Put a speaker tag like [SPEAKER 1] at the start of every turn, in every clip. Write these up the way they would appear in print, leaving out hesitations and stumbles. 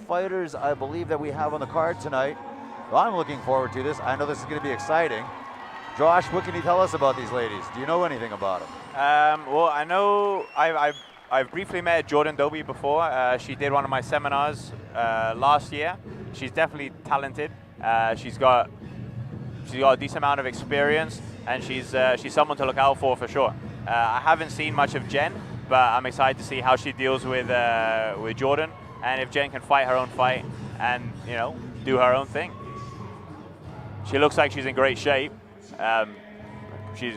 [SPEAKER 1] fighters I believe that we have on the card tonight. Well, I'm looking forward to this. I know this is going to be exciting. Josh, what can you tell us about these ladies? Do you know anything about them?
[SPEAKER 2] Well, I know I've briefly met Jordan Dobie before. She did one of my seminars last year. She's definitely talented. She's got a decent amount of experience, and she's someone to look out for sure. I haven't seen much of Jenn, but I'm excited to see how she deals with Jordan, and if Jenn can fight her own fight and do her own thing. She looks like she's in great shape. She's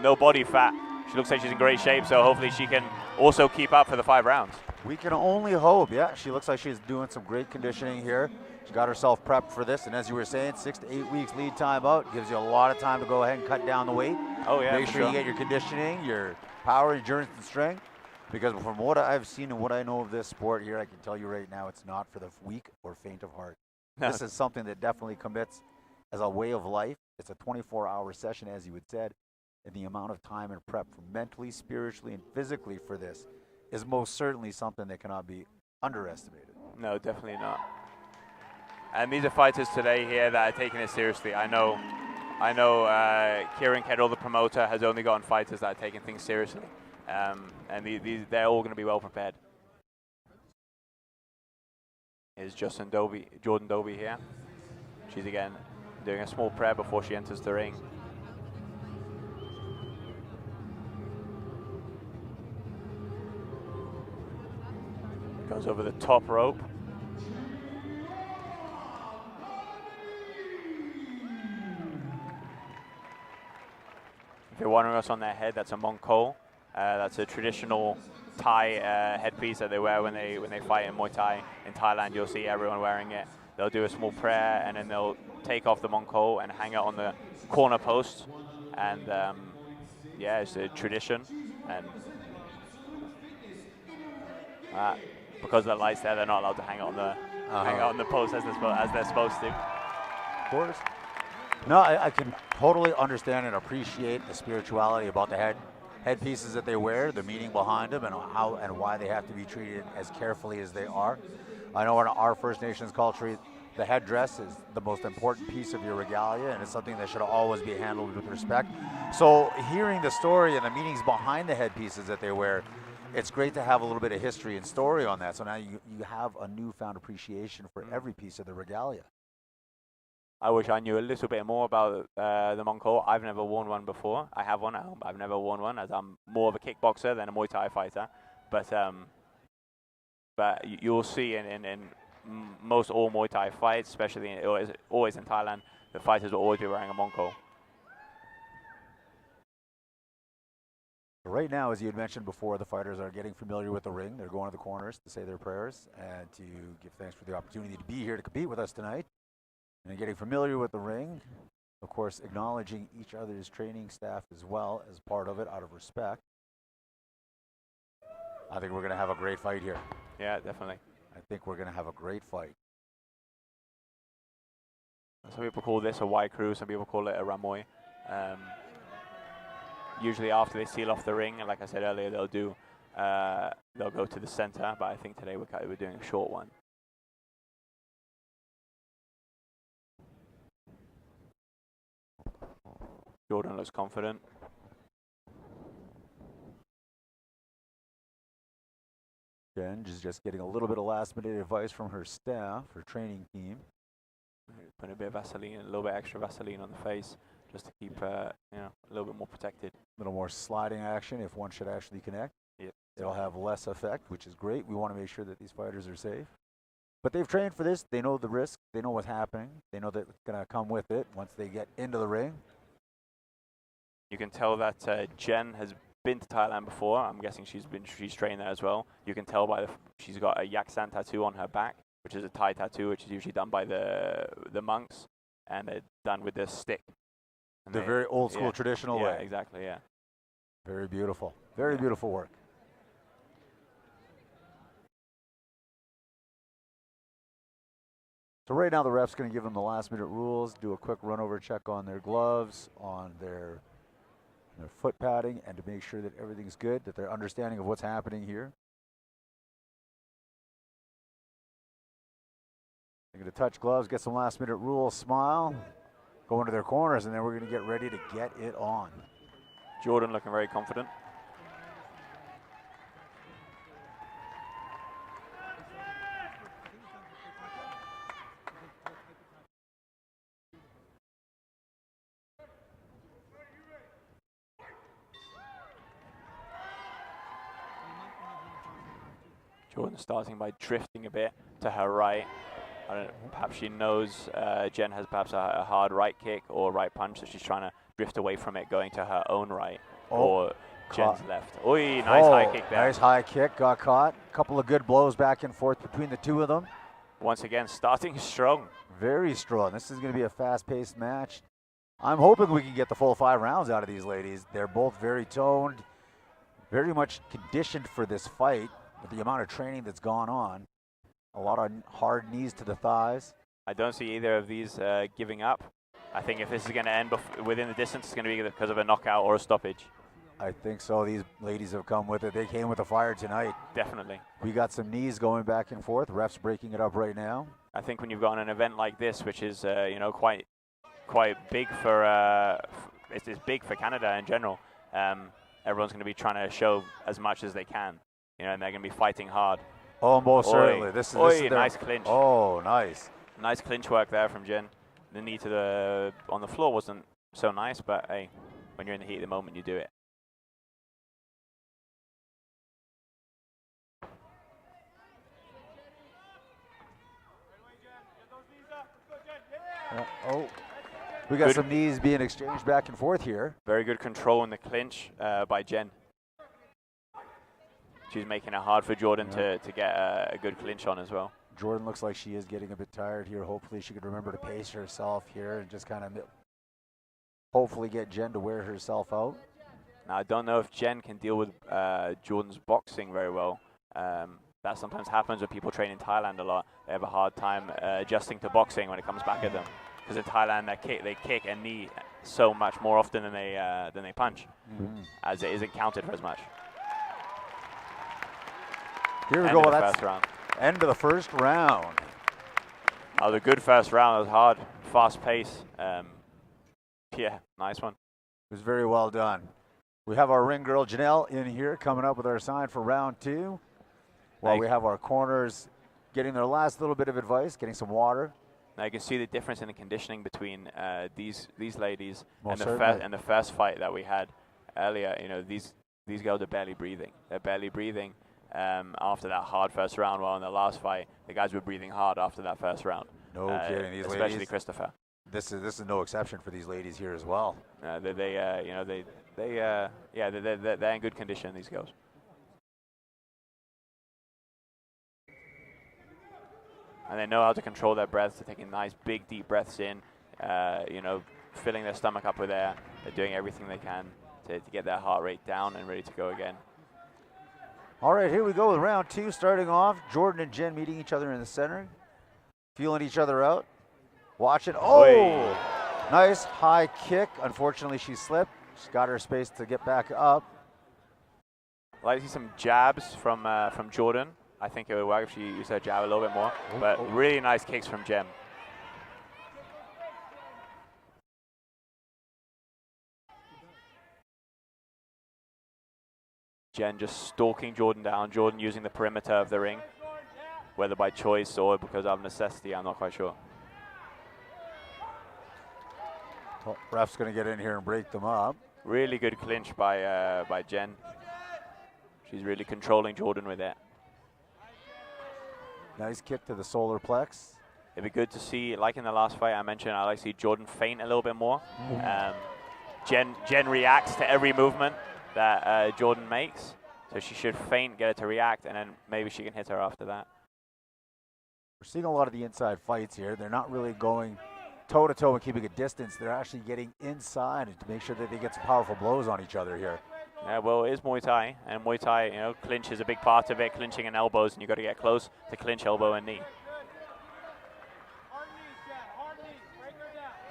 [SPEAKER 2] no body fat. She looks like she's in great shape, so hopefully she can also keep up for the 5 rounds.
[SPEAKER 1] We can only hope. Yeah, she looks like she's doing some great conditioning here. She got herself prepped for this, and as you were saying, 6 to 8 weeks lead time out gives you a lot of time to go ahead and cut down the weight.
[SPEAKER 2] Oh yeah,
[SPEAKER 1] make sure you get your conditioning, your power, endurance, and strength. Because from what I've seen and what I know of this sport here, I can tell you right now, it's not for the weak or faint of heart. No. This is something that definitely commits as a way of life. It's a 24-hour session, as you had said, and the amount of time and prep for mentally, spiritually, and physically for this is most certainly something that cannot be underestimated.
[SPEAKER 2] No, definitely not. And these are fighters today here that are taking it seriously. I know Kieran Kettle, the promoter, has only gotten fighters that are taking things seriously. And they're all going to be well prepared. Here's Jordan Dobie here. She's again doing a small prayer before she enters the ring. Goes over the top rope. If you're wondering what's on their head, that's a Mongkol. That's a traditional Thai headpiece that they wear when they fight in Muay Thai. In Thailand, you'll see everyone wearing it. They'll do a small prayer, and then they'll take off the Mongkol and hang it on the corner post. And yeah, it's a tradition. And because of the lights there, they're not allowed to hang it on the post as they're supposed to.
[SPEAKER 1] Of course. No, I can totally understand and appreciate the spirituality about the headpieces that they wear, the meaning behind them, and how and why they have to be treated as carefully as they are. I know in our First Nations culture, the headdress is the most important piece of your regalia, and it's something that should always be handled with respect. So hearing the story and the meanings behind the headpieces that they wear, it's great to have a little bit of history and story on that. So now you have a newfound appreciation for every piece of the regalia.
[SPEAKER 2] I wish I knew a little bit more about the Mongkol. I've never worn one before. I have one at home, but I've never worn one, as I'm more of a kickboxer than a Muay Thai fighter. But you'll see in most all Muay Thai fights, especially always in Thailand, the fighters will always be wearing a Mongkol.
[SPEAKER 1] Right now, as you had mentioned before, the fighters are getting familiar with the ring. They're going to the corners to say their prayers and to give thanks for the opportunity to be here to compete with us tonight. And getting familiar with the ring, of course, acknowledging each other's training staff as well as part of it out of respect. I think we're going to have a great fight here.
[SPEAKER 2] Yeah, definitely.
[SPEAKER 1] I think we're going to have a great fight.
[SPEAKER 2] Some people call this a Y crew, some people call it a Ramoy. Usually after they seal off the ring, and like I said earlier, they'll go to the center, but I think today we're doing a short one. Jordan looks confident.
[SPEAKER 1] Jenn is just getting a little bit of last-minute advice from her staff, her training team.
[SPEAKER 2] Put a bit of Vaseline, a little bit extra Vaseline on the face, just to keep a little bit more protected.
[SPEAKER 1] A little more sliding action if one should actually connect.
[SPEAKER 2] Yep.
[SPEAKER 1] It'll have less effect, which is great. We want to make sure that these fighters are safe. But they've trained for this. They know the risk. They know what's happening. They know that it's going to come with it once they get into the ring.
[SPEAKER 2] You can tell that Jenn has been to Thailand before. I'm guessing she's trained there as well. You can tell by she's got a Yak San tattoo on her back, which is a Thai tattoo, which is usually done by the monks, and they're done with this stick. And
[SPEAKER 1] the very old school traditional way.
[SPEAKER 2] Yeah, exactly. Yeah.
[SPEAKER 1] Very beautiful. Very beautiful work. So right now the ref's going to give them the last minute rules, do a quick run over check on their gloves, on their foot padding, and to make sure that everything's good, that they're understanding of what's happening here. They're going to touch gloves, get some last-minute rules, smile, go into their corners, and then we're going to get ready to get it on.
[SPEAKER 2] Jordan looking very confident. Jordan starting by drifting a bit to her right. I don't know, perhaps she knows Jenn has perhaps a hard right kick or right punch, so she's trying to drift away from it, going to her own right or Jenn's left. Oi, nice high kick there.
[SPEAKER 1] Nice high kick, got caught. A couple of good blows back and forth between the two of them.
[SPEAKER 2] Once again, starting strong.
[SPEAKER 1] Very strong. This is going to be a fast-paced match. I'm hoping we can get the full 5 rounds out of these ladies. They're both very toned, very much conditioned for this fight. With the amount of training that's gone on, a lot of hard knees to the thighs.
[SPEAKER 2] I don't see either of these giving up. I think if this is going to end within the distance, it's going to be because of a knockout or a stoppage.
[SPEAKER 1] I think so. These ladies have come with it. They came with a fire tonight.
[SPEAKER 2] Definitely.
[SPEAKER 1] We got some knees going back and forth. Refs breaking it up right now.
[SPEAKER 2] I think when you've got an event like this, which is quite big for it's big for Canada in general. Everyone's going to be trying to show as much as they can. And they're going to be fighting hard.
[SPEAKER 1] Oh, most certainly. This is
[SPEAKER 2] nice clinch.
[SPEAKER 1] Oh, nice.
[SPEAKER 2] Nice clinch work there from Jenn. The knee to on the floor wasn't so nice, but hey, when you're in the heat of the moment, you do it.
[SPEAKER 1] We got some knees being exchanged back and forth here.
[SPEAKER 2] Very good control in the clinch by Jenn. She's making it hard for Jordan to get a good clinch on as well.
[SPEAKER 1] Jordan looks like she is getting a bit tired here. Hopefully she could remember to pace herself here and just kind of hopefully get Jenn to wear herself out.
[SPEAKER 2] Now, I don't know if Jenn can deal with Jordan's boxing very well. That sometimes happens when people train in Thailand a lot. They have a hard time adjusting to boxing when it comes back at them. Because in Thailand, they kick and knee so much more often than they punch, as it isn't counted for as much.
[SPEAKER 1] Here we go. That's end of the first round.
[SPEAKER 2] Oh, the good first round. It was hard, fast pace. Yeah, nice one.
[SPEAKER 1] It was very well done. We have our ring girl Janelle in here coming up with our sign for round 2. While we have our corners getting their last little bit of advice, getting some water.
[SPEAKER 2] Now you can see the difference in the conditioning between these ladies
[SPEAKER 1] Most
[SPEAKER 2] and the first fight that we had earlier. These girls are barely breathing. They're barely breathing. After that hard first round, while in the last fight, the guys were breathing hard after that first round.
[SPEAKER 1] No kidding, these
[SPEAKER 2] especially
[SPEAKER 1] ladies.
[SPEAKER 2] Christopher.
[SPEAKER 1] This is no exception for these ladies here as well.
[SPEAKER 2] They're in good condition. These girls. And they know how to control their breaths. They're taking nice, big, deep breaths in. Filling their stomach up with air. They're doing everything they can to get their heart rate down and ready to go again.
[SPEAKER 1] All right, here we go with round 2 starting off. Jordan and Jenn meeting each other in the center. Feeling each other out. Watch it. Oh!
[SPEAKER 2] Oy.
[SPEAKER 1] Nice high kick. Unfortunately, she slipped. She's got her space to get back up.
[SPEAKER 2] I'd like to see some jabs from Jordan. I think it would work if she used her jab a little bit more. But really nice kicks from Jenn. Jenn just stalking Jordan down. Jordan using the perimeter of the ring, whether by choice or because of necessity, I'm not quite sure.
[SPEAKER 1] Ref's going to get in here and break them up.
[SPEAKER 2] Really good clinch by Jenn. She's really controlling Jordan with it.
[SPEAKER 1] Nice kick to the solar plex.
[SPEAKER 2] It'd be good to see, like in the last fight I mentioned, I like to see Jordan feint a little bit more. Jenn reacts to every movement that Jordan makes, so she should feint, get her to react, and then maybe she can hit her after that.
[SPEAKER 1] We're seeing a lot of the inside fights here. They're not really going toe-to-toe and keeping a distance. They're actually getting inside to make sure that they get some powerful blows on each other here.
[SPEAKER 2] Yeah, well, it is Muay Thai, and Muay Thai, clinch is a big part of it, clinching and elbows, and you've got to get close to clinch, elbow, and knee.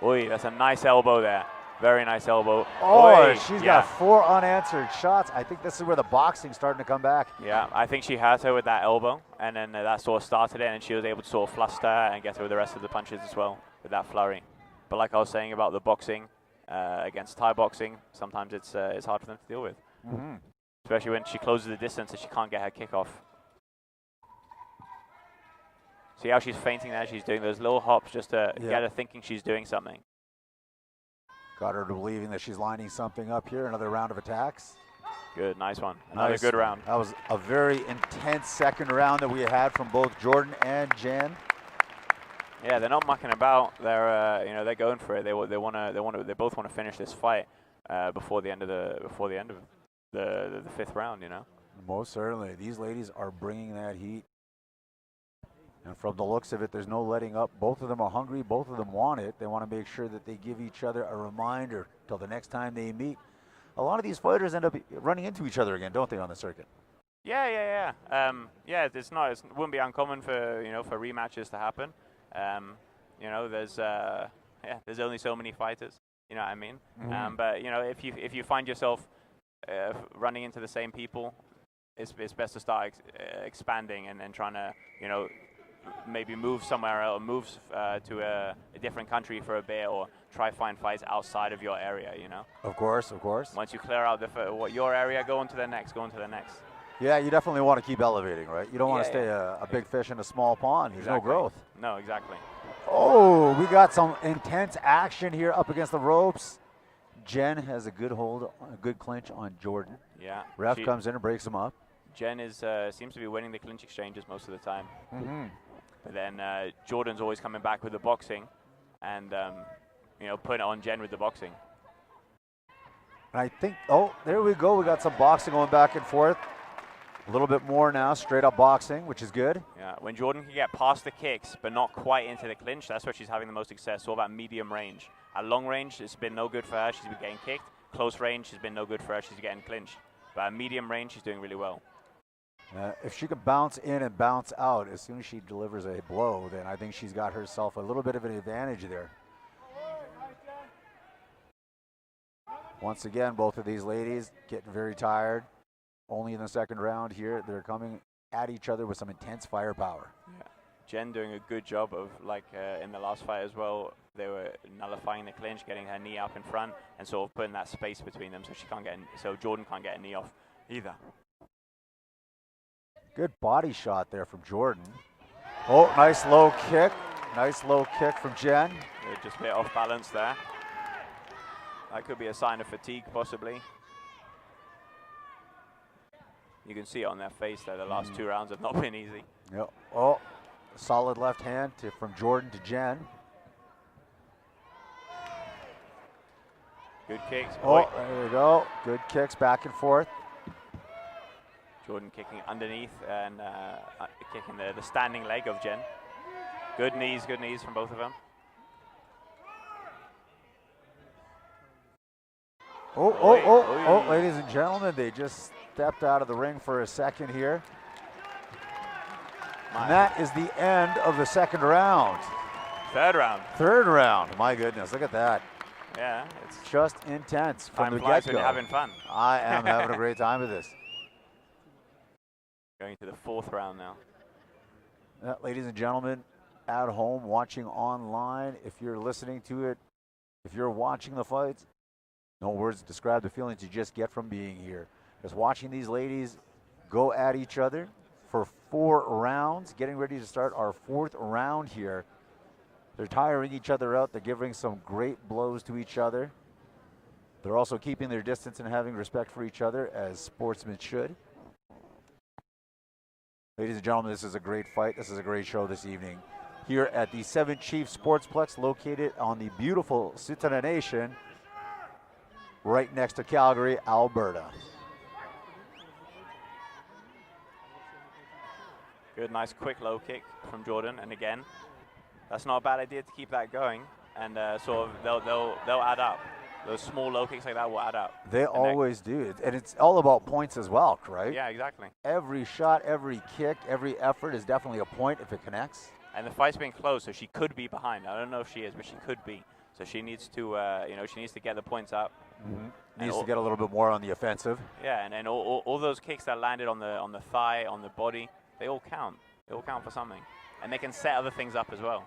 [SPEAKER 2] Oi, that's a nice elbow there. Very nice elbow.
[SPEAKER 1] Oh,
[SPEAKER 2] Oi,
[SPEAKER 1] she's
[SPEAKER 2] yeah.
[SPEAKER 1] got 4 unanswered shots. I think this is where the boxing's starting to come back.
[SPEAKER 2] Yeah, I think she has her with that elbow, and then that sort of started it, and she was able to sort of fluster and get her with the rest of the punches as well with that flurry. But like I was saying about the boxing against Thai boxing, sometimes it's hard for them to deal with, especially when she closes the distance and she can't get her kick off. See how she's feinting there? She's doing those little hops just to get her thinking she's doing something.
[SPEAKER 1] Got her to believing that she's lining something up here. Another round of attacks.
[SPEAKER 2] Good, nice one. Another good round.
[SPEAKER 1] That was a very intense second round that we had from both Jordan and Jenn.
[SPEAKER 2] Yeah, they're not mucking about. They're they're going for it. They both want to finish this fight before the end of the 5th round. You know.
[SPEAKER 1] Most certainly, these ladies are bringing that heat. And from the looks of it, there's no letting up. Both of them are hungry. Both of them want it. They want to make sure that they give each other a reminder till the next time they meet. A lot of these fighters end up running into each other again, don't they, on the circuit?
[SPEAKER 2] Yeah. It's not. It wouldn't be uncommon for for rematches to happen. There's only so many fighters. You know what I mean? But if you find yourself running into the same people, it's best to start expanding and trying to maybe move somewhere else, move to a different country for a bit, or try find fights outside of your area.
[SPEAKER 1] Of course.
[SPEAKER 2] Once you clear out your area, go on to the next.
[SPEAKER 1] Yeah, you definitely want to keep elevating, right? You don't want to stay a big fish in a small pond. There's no growth.
[SPEAKER 2] No, exactly.
[SPEAKER 1] Oh, we got some intense action here up against the ropes. Jenn has a good hold, a good clinch on Jordan.
[SPEAKER 2] Yeah.
[SPEAKER 1] Ref comes in and breaks him up.
[SPEAKER 2] Jenn seems to be winning the clinch exchanges most of the time. But then Jordan's always coming back with the boxing and, putting it on Jenn with the boxing.
[SPEAKER 1] And I think, there we go. We got some boxing going back and forth. A little bit more now, straight up boxing, which is good.
[SPEAKER 2] Yeah, when Jordan can get past the kicks but not quite into the clinch, that's where she's having the most success. All that medium range. At long range, it's been no good for her. She's been getting kicked. Close range has been no good for her. She's getting clinched. But at medium range, she's doing really well.
[SPEAKER 1] If she can bounce in and bounce out as soon as she delivers a blow, then I think she's got herself a little bit of an advantage there. Once again, both of these ladies getting very tired. Only in the second round here, they're coming at each other with some intense firepower.
[SPEAKER 2] Yeah. Jenn doing a good job of, in the last fight as well, they were nullifying the clinch, getting her knee up in front, and sort of putting that space between them so Jordan can't get a knee off either.
[SPEAKER 1] Good body shot there from Jordan. Oh, nice low kick. Nice low kick from Jenn.
[SPEAKER 2] They're just a bit off balance there. That could be a sign of fatigue, possibly. You can see it on their face there. The last 2 rounds have not been easy.
[SPEAKER 1] Yep. Oh, solid left hand from Jordan to Jenn.
[SPEAKER 2] Good kicks.
[SPEAKER 1] Oh, there we go. Good kicks back and forth.
[SPEAKER 2] Jordan kicking underneath and kicking the standing leg of Jenn. Good knees from both of them.
[SPEAKER 1] Oh, ladies and gentlemen, they just stepped out of the ring for a second here. And that is the end of the second round.
[SPEAKER 2] Third round.
[SPEAKER 1] My goodness, look at that.
[SPEAKER 2] Yeah, it's
[SPEAKER 1] just intense from the
[SPEAKER 2] get-go. When you're having fun.
[SPEAKER 1] I am having a great time with this.
[SPEAKER 2] Going to the 4th round now.
[SPEAKER 1] Ladies and gentlemen, at home, watching online, if you're listening to it, if you're watching the fights, no words to describe the feelings you just get from being here. Just watching these ladies go at each other for 4 rounds, getting ready to start our 4th round here. They're tiring each other out. They're giving some great blows to each other. They're also keeping their distance and having respect for each other, as sportsmen should. Ladies and gentlemen, this is a great fight. This is a great show this evening here at the 7 Chief Sportsplex, located on the beautiful Tsuut'ina Nation, right next to Calgary, Alberta.
[SPEAKER 2] Good, nice, quick low kick from Jordan, and again, that's not a bad idea to keep that going, and sort of they'll add up. Those small low kicks like that will add up.
[SPEAKER 1] They always do, and it's all about points as well, right?
[SPEAKER 2] Yeah, exactly.
[SPEAKER 1] Every shot, every kick, every effort is definitely a point if it connects.
[SPEAKER 2] And the fight's been close, so she could be behind. I don't know if she is, but she could be. So she needs to, she needs to get the points up.
[SPEAKER 1] Needs to get a little bit more on the offensive.
[SPEAKER 2] Yeah, and all those kicks that landed on the thigh, on the body, they all count. They all count for something, and they can set other things up as well.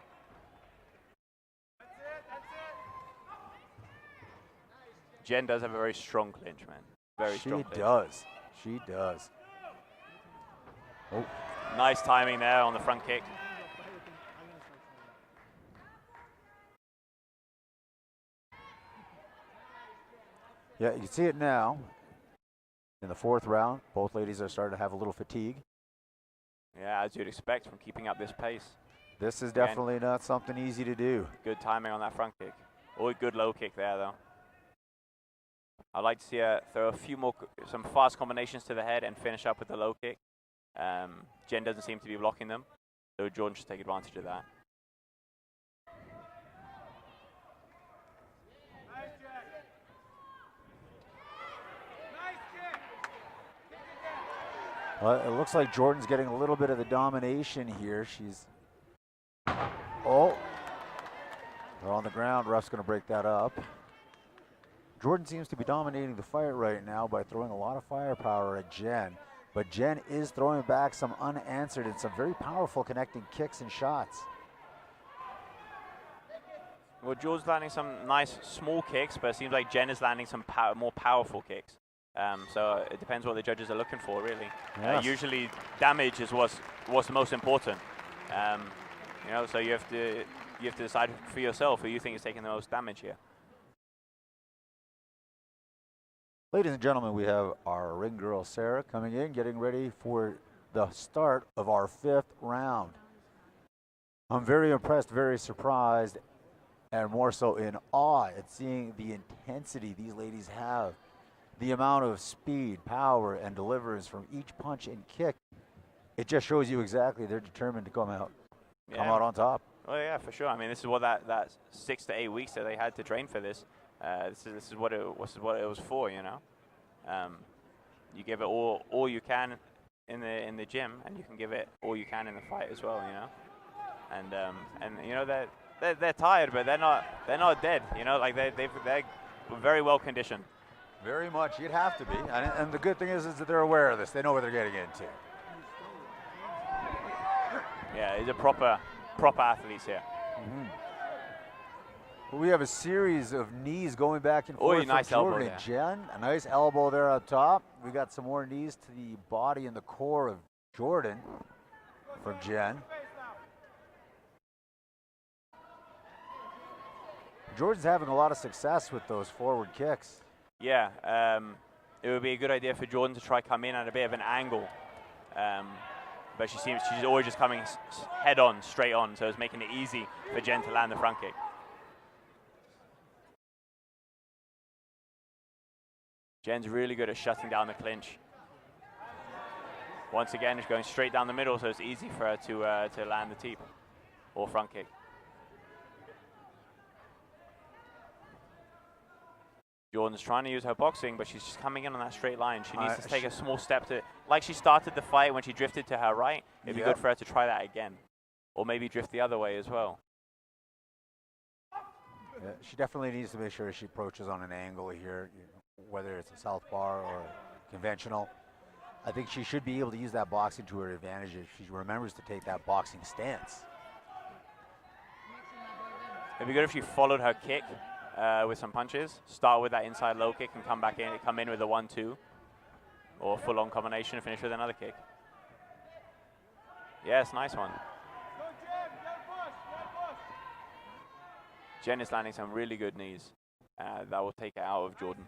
[SPEAKER 2] Jenn does have a very strong clinch, man. Very strong.
[SPEAKER 1] She does. She does. Oh.
[SPEAKER 2] Nice timing there on the front kick.
[SPEAKER 1] Yeah, you can see it now. In the 4th round, both ladies are starting to have a little fatigue.
[SPEAKER 2] Yeah, as you'd expect from keeping up this pace.
[SPEAKER 1] This is definitely not something easy to do.
[SPEAKER 2] Good timing on that front kick. Oh, good low kick there, though. I'd like to see her throw a few more, some fast combinations to the head and finish up with the low kick. Jenn doesn't seem to be blocking them, so Jordan should take advantage of that.
[SPEAKER 1] Well, it looks like Jordan's getting a little bit of the domination here. She's, oh, they're on the ground. Ref's going to break that up. Jordan seems to be dominating the fight right now by throwing a lot of firepower at Jenn. But Jenn is throwing back some unanswered and some very powerful connecting kicks and shots.
[SPEAKER 2] Well, Jordan's landing some nice small kicks, but it seems like Jenn is landing some more powerful kicks. So it depends what the judges are looking for, really.
[SPEAKER 1] Yes.
[SPEAKER 2] Usually, damage is what's the most important. So you have to decide for yourself who you think is taking the most damage here.
[SPEAKER 1] Ladies and gentlemen, we have our ring girl Sarah coming in, getting ready for the start of our 5th round. I'm very impressed, very surprised, and more so in awe at seeing the intensity these ladies have. The amount of speed, power, and deliverance from each punch and kick. It just shows you exactly they're determined to come out on top.
[SPEAKER 2] Oh yeah, for sure. I mean, this is what that 6 to 8 weeks that they had to train for this. This is what it was for, you know. You give it all you can in the gym, and you can give it all you can in the fight as well, you know. And you know they're tired, but they're not dead, you know. Like they're very well conditioned.
[SPEAKER 1] Very much, you'd have to be, and the good thing is that they're aware of this. They know what they're getting into.
[SPEAKER 2] Yeah, these are proper athletes here.
[SPEAKER 1] We have a series of knees going back and forth.
[SPEAKER 2] Nice
[SPEAKER 1] from Jordan
[SPEAKER 2] elbow
[SPEAKER 1] and Jenn. A nice elbow there up top. We got some more knees to the body and the core of Jordan from Jenn. Jordan's having a lot of success with those forward kicks.
[SPEAKER 2] Yeah, it would be a good idea for Jordan to try come in at a bit of an angle. But she's always just coming head on, straight on, so it's making it easy for Jenn to land the front kick. Jenn's really good at shutting down the clinch. Once again, it's going straight down the middle, so it's easy for her to land the teep or front kick. Jordan's trying to use her boxing, but she's just coming in on that straight line. She needs to take a small step to, like she started the fight when she drifted to her right. It'd be good for her to try that again, or maybe drift the other way as well.
[SPEAKER 1] Yeah, she definitely needs to make sure she approaches on an angle here, whether it's a southpaw or conventional. I think she should be able to use that boxing to her advantage if she remembers to take that boxing stance.
[SPEAKER 2] It'd be good if she followed her kick with some punches. Start with that inside low kick and come in with a 1-2, or full-on combination and finish with another kick. Yes, nice one. Jenn is landing some really good knees. That will take it out of Jordan.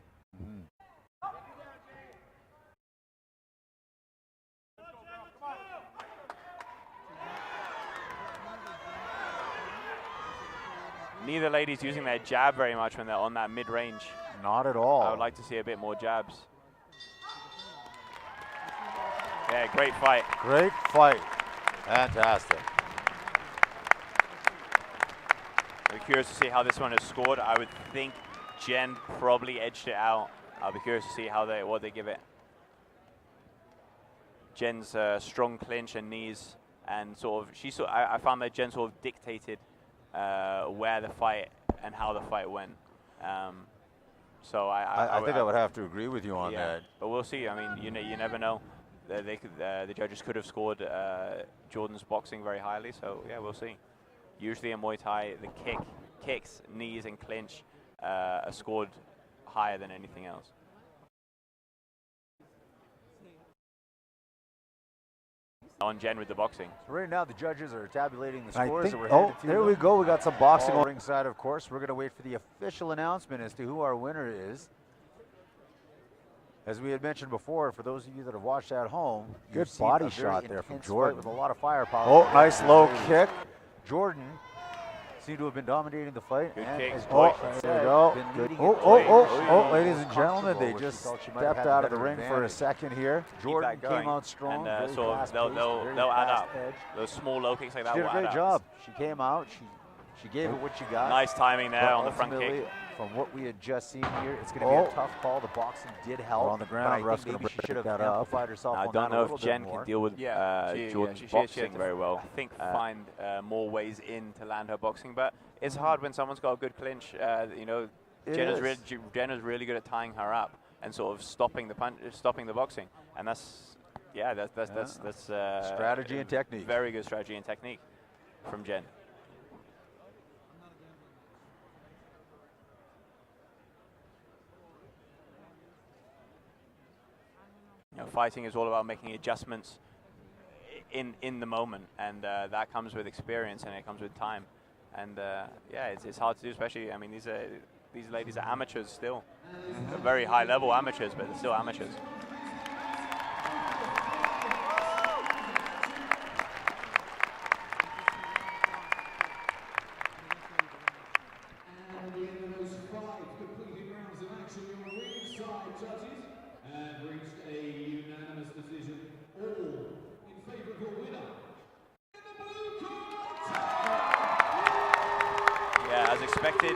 [SPEAKER 2] Neither lady's using their jab very much when they're on that mid-range.
[SPEAKER 1] Not at all.
[SPEAKER 2] I would like to see a bit more jabs. Yeah, great fight.
[SPEAKER 1] Great fight. Fantastic.
[SPEAKER 2] I'm curious to see how this one is scored. I would think Jenn probably edged it out. I'll be curious to see what they give it. Jenn's strong clinch and knees, and I found that Jenn sort of dictated where the fight and how the fight went. So
[SPEAKER 1] I think I would have to agree with you on
[SPEAKER 2] yeah,
[SPEAKER 1] that.
[SPEAKER 2] but we'll see. I mean, you never know. The judges could have scored Jordan's boxing very highly. So yeah, we'll see. Usually in Muay Thai, the kicks, knees, and clinch are scored higher than anything else. On Jenn with the boxing.
[SPEAKER 1] So right now the judges are tabulating the
[SPEAKER 3] I
[SPEAKER 1] scores.
[SPEAKER 3] think-
[SPEAKER 1] That we're
[SPEAKER 3] oh,
[SPEAKER 1] headed to
[SPEAKER 3] there we go. We got some boxing
[SPEAKER 1] all
[SPEAKER 3] on.
[SPEAKER 1] ringside, of course. We're going to wait for the official announcement as to who our winner is. As we had mentioned before, for those of you that have watched at home,
[SPEAKER 3] Good
[SPEAKER 1] you've seen
[SPEAKER 3] body
[SPEAKER 1] a very
[SPEAKER 3] shot there from
[SPEAKER 1] intense
[SPEAKER 3] Jordan.
[SPEAKER 1] fight with a lot of firepower.
[SPEAKER 3] Oh, nice low kick.
[SPEAKER 1] Jordan seemed to have been dominating the fight.
[SPEAKER 2] Good
[SPEAKER 1] and
[SPEAKER 2] kick.
[SPEAKER 1] as
[SPEAKER 2] Oh,
[SPEAKER 1] Joyce
[SPEAKER 3] there
[SPEAKER 1] said,
[SPEAKER 3] we go.
[SPEAKER 1] been
[SPEAKER 3] Good.
[SPEAKER 1] leading
[SPEAKER 3] Oh,
[SPEAKER 1] it
[SPEAKER 3] oh,
[SPEAKER 1] to
[SPEAKER 3] oh,
[SPEAKER 1] a
[SPEAKER 3] oh, ladies and gentlemen,
[SPEAKER 1] comfortable
[SPEAKER 3] they
[SPEAKER 1] where she
[SPEAKER 3] just
[SPEAKER 1] felt she might have
[SPEAKER 3] stepped
[SPEAKER 1] had
[SPEAKER 3] out of the
[SPEAKER 1] better
[SPEAKER 3] ring for a
[SPEAKER 1] advantage.
[SPEAKER 3] second here.
[SPEAKER 1] Jordan
[SPEAKER 2] that going.
[SPEAKER 1] came out strong,
[SPEAKER 2] And,
[SPEAKER 1] very
[SPEAKER 2] so
[SPEAKER 1] fast-paced,
[SPEAKER 2] they'll
[SPEAKER 1] very
[SPEAKER 2] add
[SPEAKER 1] fast
[SPEAKER 2] up.
[SPEAKER 1] edge.
[SPEAKER 2] Those small low kicks like that
[SPEAKER 1] She did
[SPEAKER 2] will
[SPEAKER 1] a
[SPEAKER 2] add
[SPEAKER 1] great
[SPEAKER 2] up.
[SPEAKER 1] job. She came out. She gave it what she got.
[SPEAKER 2] Nice timing there
[SPEAKER 1] But
[SPEAKER 2] on the front
[SPEAKER 1] ultimately,
[SPEAKER 2] kick.
[SPEAKER 1] from what we had just seen here, it's going to be
[SPEAKER 3] Oh.
[SPEAKER 1] a tough call. The boxing did help.
[SPEAKER 3] We're on the ground.
[SPEAKER 1] But I
[SPEAKER 3] Ref's
[SPEAKER 1] think
[SPEAKER 3] gonna
[SPEAKER 1] maybe she
[SPEAKER 3] break
[SPEAKER 1] should have
[SPEAKER 3] that up.
[SPEAKER 1] amplified herself
[SPEAKER 2] I
[SPEAKER 1] on
[SPEAKER 2] don't
[SPEAKER 1] that a
[SPEAKER 2] know
[SPEAKER 1] little
[SPEAKER 2] if
[SPEAKER 1] bit
[SPEAKER 2] Jenn
[SPEAKER 1] more.
[SPEAKER 2] can deal with Jordan's
[SPEAKER 1] she
[SPEAKER 2] boxing
[SPEAKER 1] had to,
[SPEAKER 2] very well.
[SPEAKER 1] I think,
[SPEAKER 2] Find more ways in to land her boxing, but it's hard when someone's got a good clinch. You know,
[SPEAKER 1] It
[SPEAKER 2] Jenn
[SPEAKER 1] is.
[SPEAKER 2] is really good at tying her up and sort of stopping the punch, stopping the boxing, and that's
[SPEAKER 1] Strategy and technique.
[SPEAKER 2] Very good strategy and technique from Jenn. You know, fighting is all about making adjustments in the moment, and that comes with experience and it comes with time. And yeah, it's hard to do, especially. I mean, these ladies are amateurs still, they're very high level amateurs, but they're still amateurs.
[SPEAKER 4] And the end of those 5 completed rounds of action, your ringside judges have reached a unanimous decision, all in favour of your winner. In the blue corner,
[SPEAKER 2] Yeah, as expected.